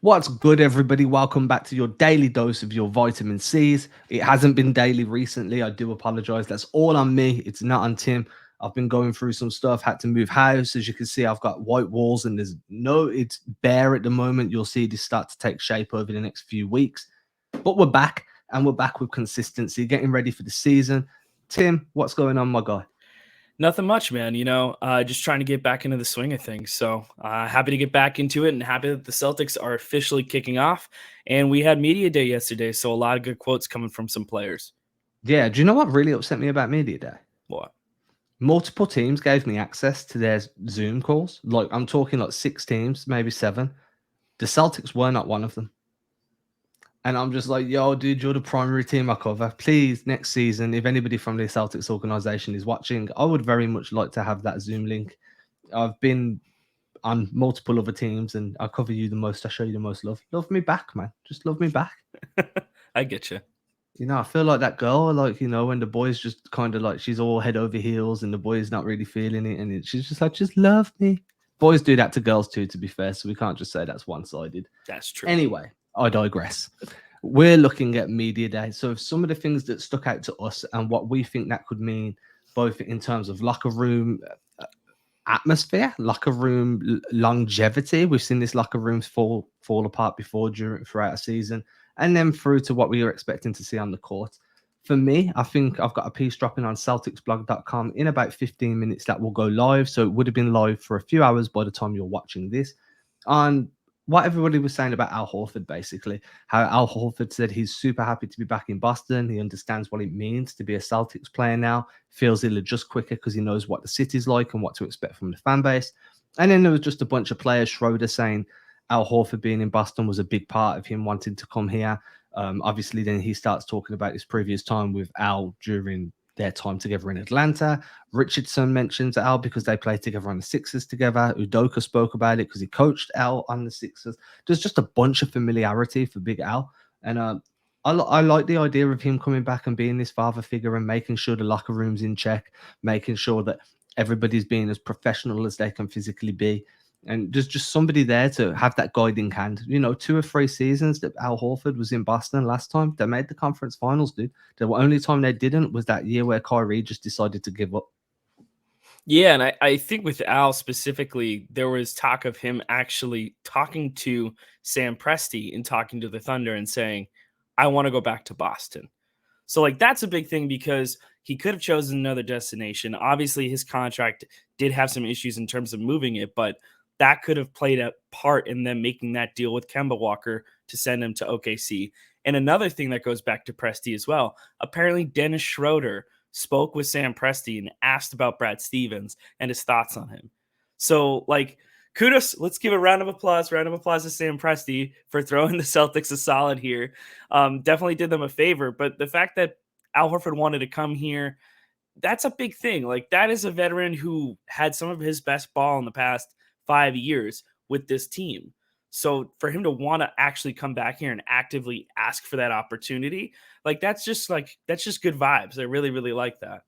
What's good, everybody? Welcome back to your daily dose of your vitamin C's. It hasn't been daily recently. I do apologize. That's all on me. It's not on Tim. I've been going through some stuff, had to move house. As you can see, I've got white walls and it's bare at the moment. You'll see this start to take shape over the next few weeks. But we're back and we're back with consistency, getting ready for the season. Tim, what's going on, my guy? Nothing much, man. Just trying to get back into the swing of things. So happy to get back into it and happy that the Celtics are officially kicking off. And we had media day yesterday, so a lot of good quotes coming from some players. Yeah, do you know what really upset me about Media Day? What? Multiple teams gave me access to their Zoom calls. Like, I'm talking like 6 teams, maybe 7. The Celtics were not one of them. And I'm just like, yo, dude, you're the primary team I cover. Please, next season, if anybody from the Celtics organization is watching, I would very much like to have that Zoom link. I've been on multiple other teams and I cover you the most. I show you the most love. Love me back, man. Just love me back. I get you. I feel like that girl, like, when the boys just kind of like, she's all head over heels and the boy's not really feeling it. And she's just like, just love me. Boys do that to girls too, to be fair. So we can't just say that's one sided. That's true. Anyway, I digress. We're looking at Media Day. So some of the things that stuck out to us and what we think that could mean, both in terms of locker room atmosphere, locker room longevity. We've seen this locker rooms fall apart before throughout a season, and then through to what we were expecting to see on the court. For me, I think I've got a piece dropping on CelticsBlog.com in about 15 minutes that will go live. So it would have been live for a few hours by the time you're watching this. On what everybody was saying about Al Horford, basically, how Al Horford said he's super happy to be back in Boston. He understands what it means to be a Celtics player now, feels he'll adjust quicker because he knows what the city's like and what to expect from the fan base. And then there was just a bunch of players, Schroeder saying Al Horford being in Boston was a big part of him wanting to come here. Obviously, then he starts talking about his previous time with Al during their time together in Atlanta. Richardson mentions Al because they played together on the Sixers together. Udoka spoke about it because he coached Al on the Sixers. There's just a bunch of familiarity for Big Al. And I like the idea of him coming back and being this father figure and making sure the locker room's in check, making sure that everybody's being as professional as they can physically be. And there's just somebody there to have that guiding hand. 2 or 3 seasons that Al Horford was in Boston last time, they made the conference finals, dude. The only time they didn't was that year where Kyrie just decided to give up. Yeah, and I think with Al specifically, there was talk of him actually talking to Sam Presti and talking to the Thunder and saying, I want to go back to Boston. So, like, that's a big thing because he could have chosen another destination. Obviously, his contract did have some issues in terms of moving it, but that could have played a part in them making that deal with Kemba Walker to send him to OKC. And another thing that goes back to Presti as well, apparently Dennis Schroeder spoke with Sam Presti and asked about Brad Stevens and his thoughts on him. So, like, kudos. Let's give a round of applause. Round of applause to Sam Presti for throwing the Celtics a solid here. Definitely did them a favor. But the fact that Al Horford wanted to come here, that's a big thing. Like, that is a veteran who had some of his best ball in the past 5 years with this team. So for him to want to actually come back here and actively ask for that opportunity, that's just good vibes. I really, really like that.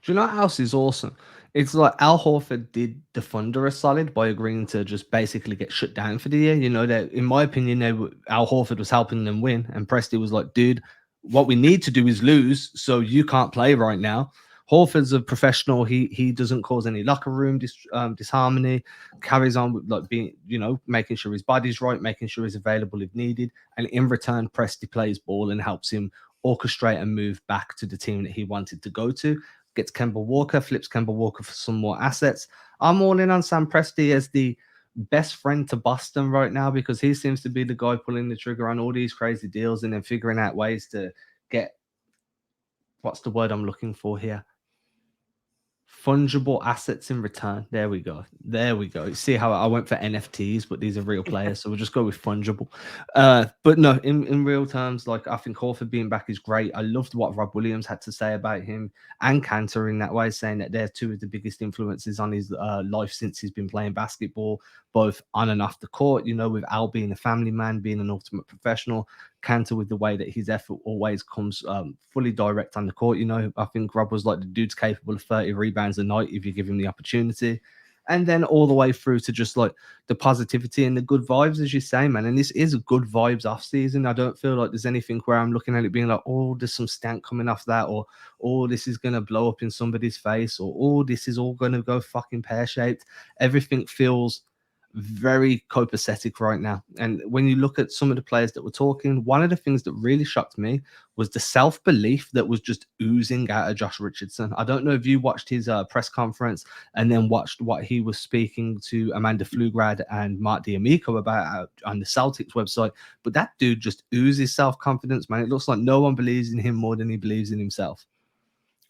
Do you know what else is awesome? It's like Al Horford did the Thunder a solid by agreeing to just basically get shut down for the year. That, in my opinion, Al Horford was helping them win, and Presti was like, "Dude, what we need to do is lose, so you can't play right now." Horford's a professional. He doesn't cause any locker room disharmony. Carries on with like being, making sure his body's right, making sure he's available if needed, and in return, Presti plays ball and helps him orchestrate and move back to the team that he wanted to go to. Gets Kemba Walker, flips Kemba Walker for some more assets. I'm all in on Sam Presti as the best friend to Boston right now because he seems to be the guy pulling the trigger on all these crazy deals and then figuring out ways to get, what's the word I'm looking for here? Fungible assets in return. There we go. See how I went for NFTs, but these are real players, so we'll just go with fungible. But no, in real terms, like, I think Horford being back is great. I loved what Rob Williams had to say about him and Cantor in that way, saying that they're two of the biggest influences on his life since he's been playing basketball, both on and off the court. With Al being a family man, being an ultimate professional, Cantor with the way that his effort always comes fully direct on the court. I think Rob was like, the dude's capable of 30 rebounds a night if you give him the opportunity. And then all the way through to just like the positivity and the good vibes, as you say, man. And this is a good vibes off season. I don't feel like there's anything where I'm looking at it being like, oh, there's some stank coming off that, or oh, this is gonna blow up in somebody's face, or oh, this is all gonna go fucking pear shaped. Everything feels very copacetic right now. And when you look at some of the players that were talking, one of the things that really shocked me was the self-belief that was just oozing out of Josh Richardson. I don't know if you watched his press conference and then watched what he was speaking to Amanda Pflugrad and Mark D'Amico about on the Celtics website, but that dude just oozes self-confidence, man. It looks like no one believes in him more than he believes in himself.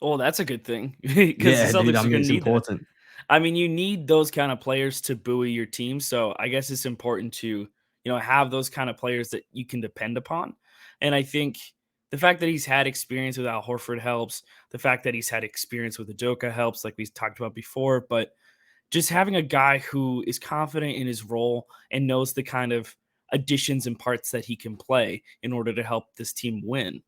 Oh, that's a good thing because the Yeah, dude, Celtics I are mean, going it's to need that. important. I mean, you need those kind of players to buoy your team. So I guess it's important to, have those kind of players that you can depend upon. And I think the fact that he's had experience with Al Horford helps. The fact that he's had experience with Udoka helps, like we talked about before. But just having a guy who is confident in his role and knows the kind of additions and parts that he can play in order to help this team win.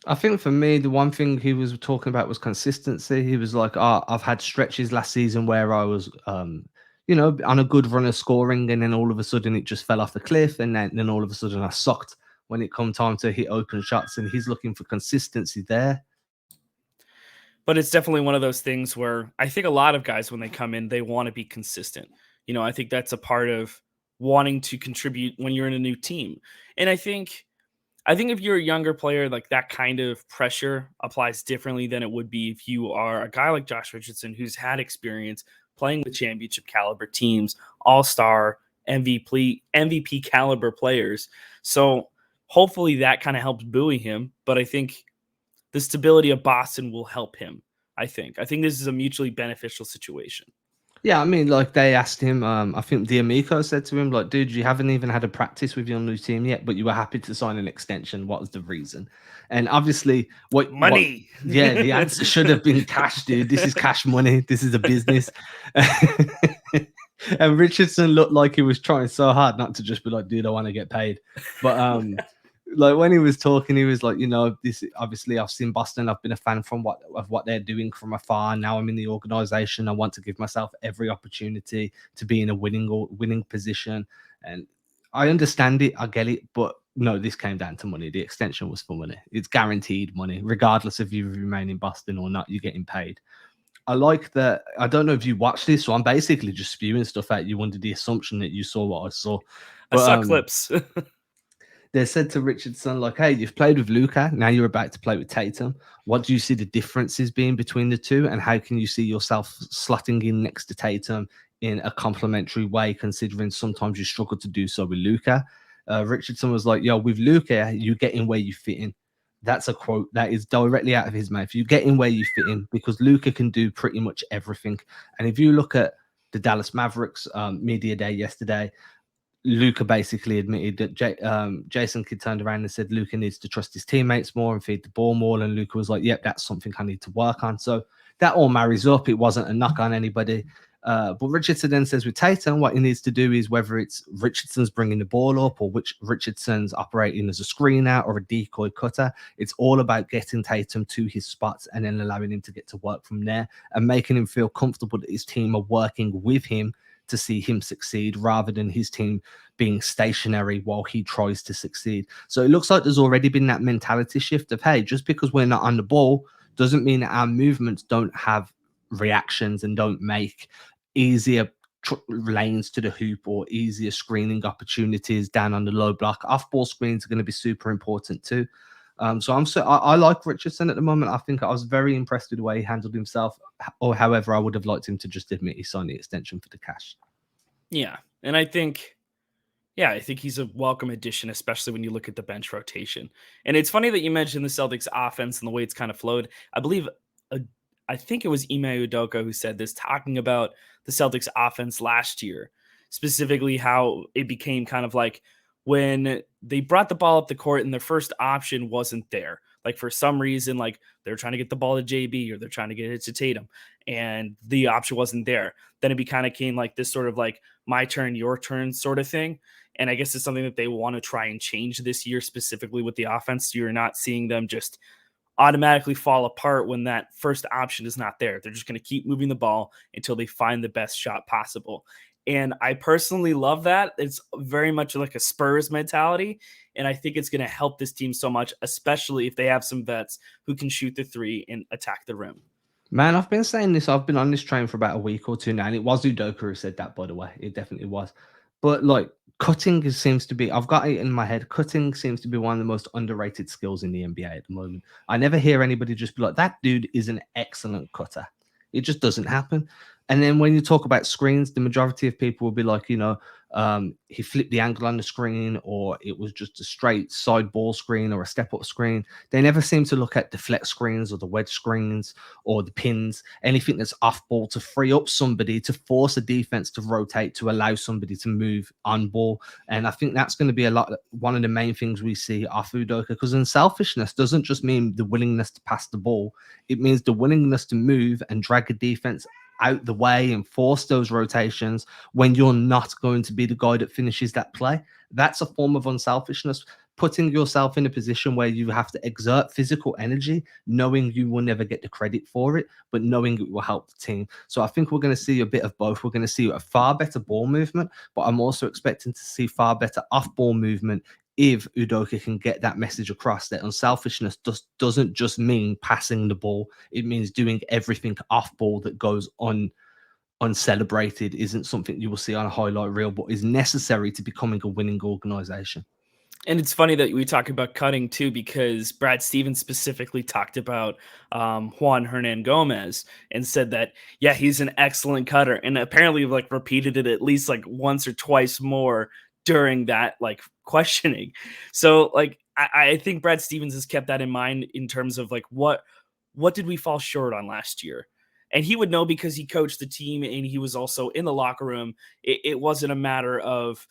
I think for me, the one thing he was talking about was consistency. He was like, "Oh, I've had stretches last season where I was, on a good run of scoring, and then all of a sudden it just fell off the cliff, and then all of a sudden I sucked when it come time to hit open shots." And he's looking for consistency there. But it's definitely one of those things where I think a lot of guys, when they come in, they want to be consistent. I think that's a part of wanting to contribute when you're in a new team. And I think if you're a younger player, like that kind of pressure applies differently than it would be if you are a guy like Josh Richardson, who's had experience playing with championship caliber teams, all-star, MVP caliber players. So hopefully that kind of helps buoy him. But I think the stability of Boston will help him. I think this is a mutually beneficial situation. Yeah, I mean, like they asked him. I think D'Amico said to him, like, "Dude, you haven't even had a practice with your new team yet, but you were happy to sign an extension. What was the reason?" And obviously, what? Money. Yeah, the answer should have been cash, dude. This is cash money. This is a business. And Richardson looked like he was trying so hard not to just be like, "Dude, I want to get paid," but like when he was talking, he was like, this obviously I've seen Boston. I've been a fan from what they're doing from afar. Now I'm in the organization. I want to give myself every opportunity to be in a winning position. And I understand it. I get it. But no, this came down to money. The extension was for money. It's guaranteed money, regardless if you remain in Boston or not. You're getting paid. I like that. I don't know if you watched this, so I'm basically just spewing stuff at you under the assumption that you saw what I saw. I But saw clips. they said to Richardson, like, "Hey, you've played with Luka. Now you're about to play with Tatum. What do you see the differences being between the two? And how can you see yourself slotting in next to Tatum in a complementary way, considering sometimes you struggle to do so with Luka?" Richardson was like, "Yo, with Luka, you get in where you fit in." That's a quote that is directly out of his mouth. You get in where you fit in because Luka can do pretty much everything. And if you look at the Dallas Mavericks media day yesterday, Luca basically admitted that Jason Kidd turned around and said Luca needs to trust his teammates more and feed the ball more. And Luca was like, "Yep, that's something I need to work on." So that all marries up. It wasn't a knock on anybody. But Richardson then says with Tatum, what he needs to do is whether it's Richardson's bringing the ball up or which Richardson's operating as a screener or a decoy cutter. It's all about getting Tatum to his spots and then allowing him to get to work from there and making him feel comfortable that his team are working with him to see him succeed rather than his team being stationary while he tries to succeed. So it looks like there's already been that mentality shift of, hey, just because we're not on the ball doesn't mean that our movements don't have reactions and don't make easier lanes to the hoop or easier screening opportunities down on the low block. Off ball screens are going to be super important too. I like Richardson at the moment. I think I was very impressed with the way he handled himself. Or however, I would have liked him to just admit he signed the extension for the cash. Yeah. And I think he's a welcome addition, especially when you look at the bench rotation. And it's funny that you mentioned the Celtics offense and the way it's kind of flowed. I think it was Ime Udoka who said this, talking about the Celtics offense last year, specifically how it became kind of like when they brought the ball up the court and their first option wasn't there. Like for some reason, like they're trying to get the ball to JB or they're trying to get it to Tatum and the option wasn't there. Then it kind of came like this sort of like my turn, your turn sort of thing. And I guess it's something that they want to try and change this year, specifically with the offense. You're not seeing them just automatically fall apart when that first option is not there. They're just going to keep moving the ball until they find the best shot possible. And I personally love that. It's very much like a Spurs mentality. And I think it's going to help this team so much, especially if they have some vets who can shoot the three and attack the rim. Man, I've been saying this. I've been on this train for about a week or two now, and it was Udoka who said that, by the way. It definitely was. But like cutting seems to be, I've got it in my head. Cutting seems to be one of the most underrated skills in the NBA at the moment. I never hear anybody just be like, that dude is an excellent cutter. It just doesn't happen. And then when you talk about screens, the majority of people will be like, he flipped the angle on the screen, or it was just a straight side ball screen or a step up screen. They never seem to look at the flex screens or the wedge screens or the pins, anything that's off ball to free up somebody, to force a defense to rotate, to allow somebody to move on ball. And I think that's going to be one of the main things we see off Udoka, because unselfishness doesn't just mean the willingness to pass the ball. It means the willingness to move and drag a defense out the way and force those rotations when you're not going to be the guy that finishes that play. That's a form of unselfishness, putting yourself in a position where you have to exert physical energy, knowing you will never get the credit for it, but knowing it will help the team. So I think we're going to see a bit of both. We're going to see a far better ball movement, but I'm also expecting to see far better off-ball movement if Udoka can get that message across, that unselfishness doesn't just mean passing the ball. It means doing everything off ball that goes uncelebrated, isn't something you will see on a highlight reel, but is necessary to becoming a winning organization. And it's funny that we talk about cutting too, because Brad Stevens specifically talked about Juan Hernan Gomez and said that, yeah, he's an excellent cutter, and apparently like repeated it at least like once or twice more during that like questioning. So like I think Brad Stevens has kept that in mind in terms of like what did we fall short on last year? And he would know because he coached the team and he was also in the locker room. It wasn't a matter of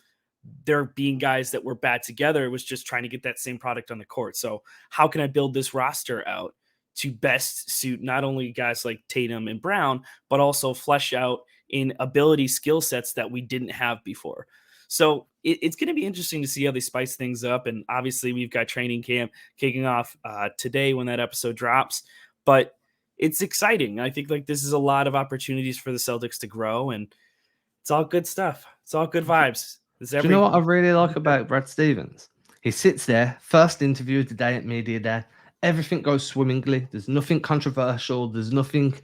there being guys that were bad together. It was just trying to get that same product on the court. So how can I build this roster out to best suit not only guys like Tatum and Brown, but also flesh out in ability skill sets that we didn't have before? So it's going to be interesting to see how they spice things up. And obviously we've got training camp kicking off today when that episode drops, but it's exciting. I think like this is a lot of opportunities for the Celtics to grow, and it's all good stuff. It's all good vibes. Do you know what I really like about Brad Stevens? He sits there, first interview of the day at Media Day. Everything goes swimmingly. There's nothing controversial. There's nothing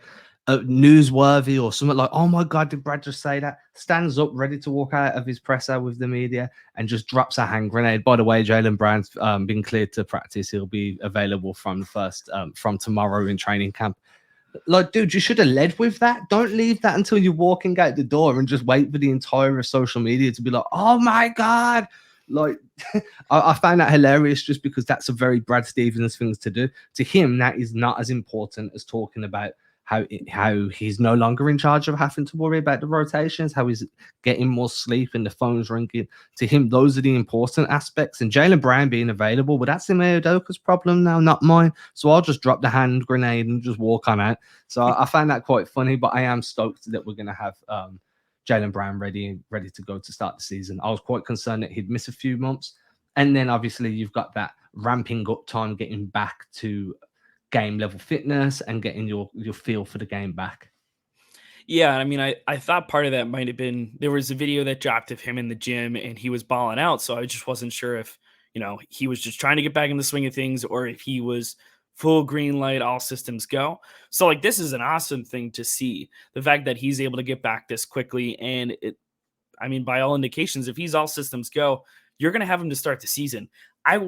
newsworthy or something like, oh my God, did Brad just say that? Stands up, ready to walk out of his presser with the media and just drops a hand grenade. By the way, Jaylen Brown's been cleared to practice. He'll be available from tomorrow in training camp. Like, dude, you should have led with that. Don't leave that until you're walking out the door and just wait for the entire social media to be like, oh my God. Like, I find that hilarious just because that's a very Brad Stevens thing to do. To him, that is not as important as talking about how he's no longer in charge of having to worry about the rotations, how he's getting more sleep and the phone's ringing. To him, those are the important aspects. And Jaylen Brown being available, but that's Ime Udoka's problem now, not mine. So I'll just drop the hand grenade and just walk on out. So I find that quite funny, but I am stoked that we're going to have Jaylen Brown ready to go to start the season. I was quite concerned that he'd miss a few months. And then obviously you've got that ramping up time, getting back to game level fitness and getting your feel for the game back. Yeah, I mean, I thought part of that might have been there was a video that dropped of him in the gym and he was balling out. So I just wasn't sure if, he was just trying to get back in the swing of things or if he was full green light, all systems go. So like, this is an awesome thing to see, the fact that he's able to get back this quickly. And by all indications, if he's all systems go, you're going to have him to start the season. I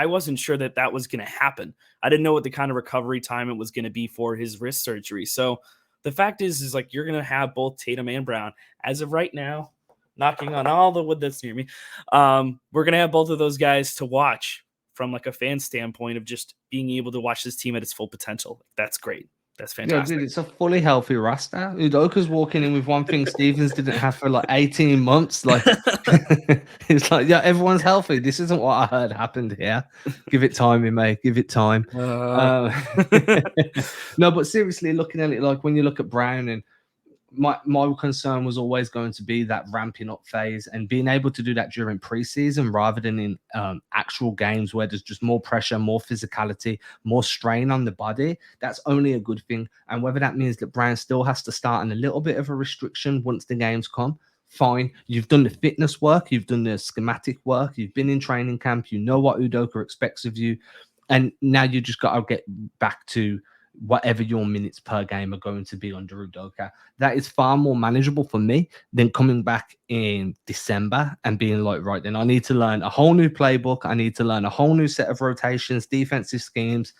wasn't sure that was going to happen. I didn't know what the kind of recovery time it was going to be for his wrist surgery. So the fact is like, you're going to have both Tatum and Brown as of right now, knocking on all the wood that's near me. We're going to have both of those guys to watch from like a fan standpoint of just being able to watch this team at its full potential. That's great. That's fantastic. Yeah, dude, it's a fully healthy roster. Udoka's walking in with one thing Stevens didn't have for like 18 months. Like, it's like, yeah, everyone's healthy. This isn't what I heard happened here. Give it time, mate. Give it time. No, but seriously, looking at it, like when you look at Brown and my concern was always going to be that ramping up phase and being able to do that during preseason rather than in actual games where there's just more pressure, more physicality, more strain on the body. That's only a good thing. And whether that means that Brown still has to start in a little bit of a restriction once the games come, fine. You've done the fitness work, you've done the schematic work, you've been in training camp, you know what Udoka expects of you, and now you just got to get back to whatever your minutes per game are going to be under Udoka. That is far more manageable for me than coming back in December and being like, right, then I need to learn a whole new playbook. I need to learn a whole new set of rotations, defensive schemes.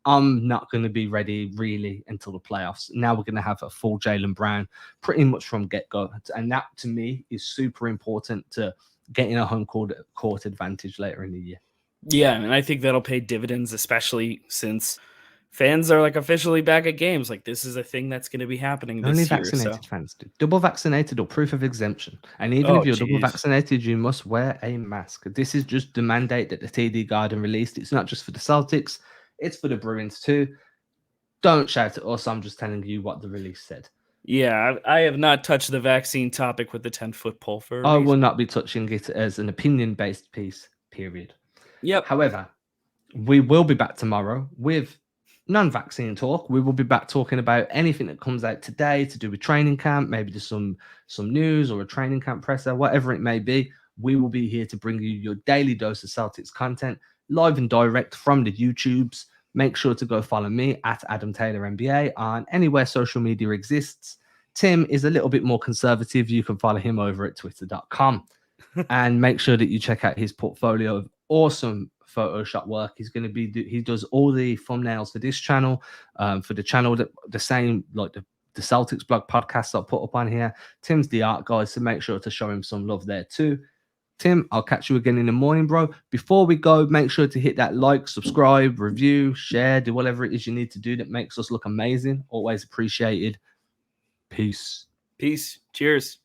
I'm not going to be ready really until the playoffs. Now we're going to have a full Jaylen Brown pretty much from get-go. And that, to me, is super important to getting a home court advantage later in the year. Yeah, and I think that'll pay dividends, especially since fans are like officially back at games. Like, this is a thing that's going to be happening this Only year. vaccinated fans do. Double vaccinated or proof of exemption. And even if you're double vaccinated, you must wear a mask. This is just the mandate that the TD Garden released. It's not just for the Celtics, it's for the Bruins too. Don't shout at us. I'm just telling you what the release said. Yeah, I have not touched the vaccine topic with the 10-foot pole for a reason. will not be touching it as an opinion-based piece, period. Yep. However, we will be back tomorrow with non-vaccine talk. We will be back talking about anything that comes out today to do with training camp. Maybe there's some news or a training camp presser, whatever it may be. We will be here to bring you your daily dose of Celtics content, live and direct from the YouTubes. Make sure to go follow me at Adam Taylor NBA on anywhere social media exists. Tim is a little bit more conservative. You can follow him over at twitter.com. And make sure that you check out his portfolio of awesome Photoshop work. He does all the thumbnails for this channel, for the channel that the same like the Celtics blog podcast I put up on here. Tim's the art guy, so make sure to show him some love there too. Tim, I'll catch you again in the morning, bro. Before we go, make sure to hit that like, subscribe, review, share, do whatever it is you need to do that makes us look amazing. Always appreciated. Peace. Peace. Cheers.